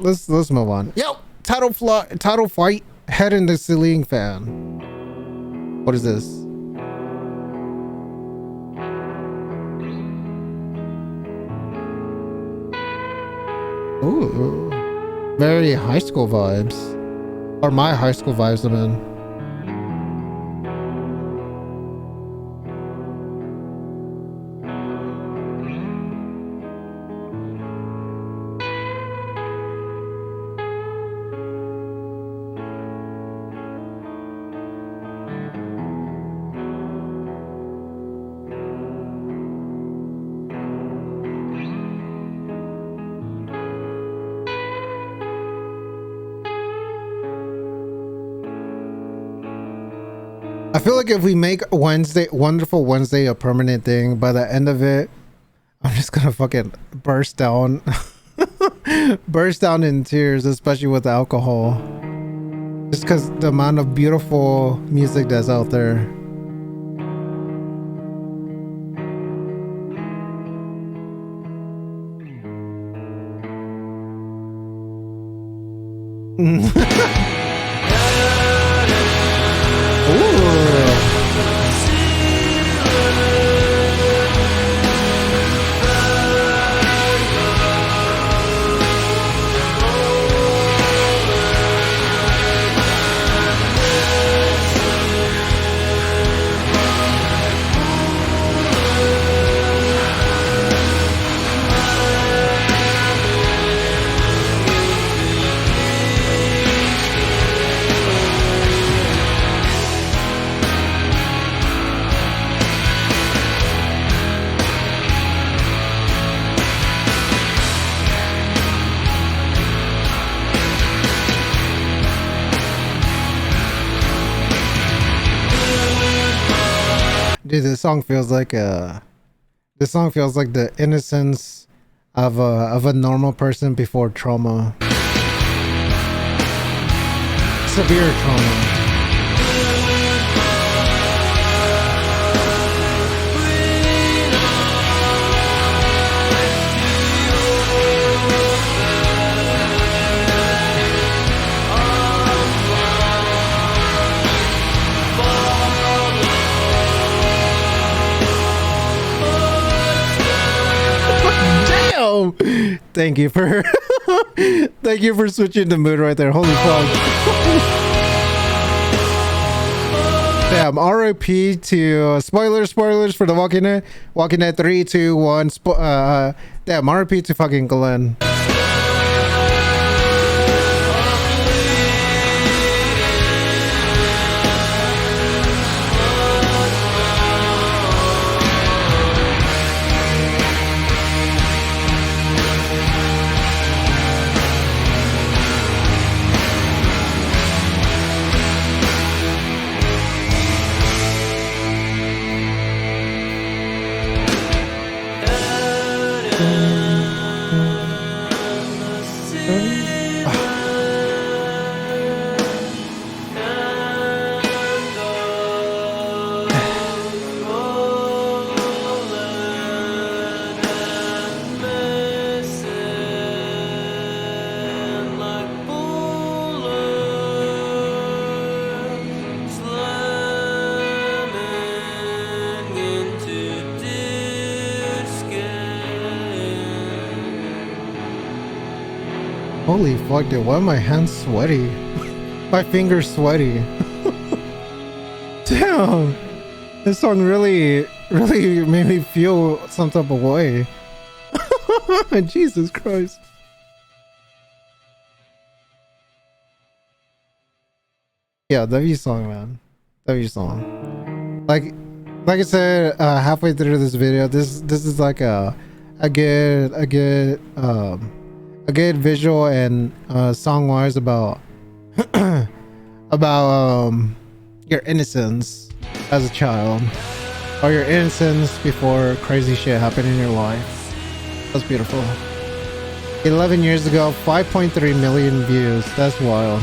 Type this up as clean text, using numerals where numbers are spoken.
let's move on. Yo, title fight, head in the ceiling fan. What is this? Ooh, very high school vibes, or my high school vibes. I mean. I feel like if we make Wonderful Wednesday a permanent thing, by the end of it, I'm just gonna fucking burst down in tears, especially with the alcohol. Just because the amount of beautiful music that's out there. Dude, this song feels like the innocence of a normal person before trauma. Severe trauma. Thank you for thank you for switching the mood right there. Holy fuck. Damn, RIP to spoilers for the Walking Dead 3, 2, 1. Damn, RIP to fucking Glenn. Holy fuck, dude, why are my hands sweaty? My fingers sweaty. Damn! This song really made me feel some type of way. Jesus Christ. Yeah, W song, man. W song. Like I said, halfway through this video, this is like a good visual and song wise about your innocence as a child, or your innocence before crazy shit happened in your life. That's beautiful. 11 years ago, 5.3 million views. That's wild.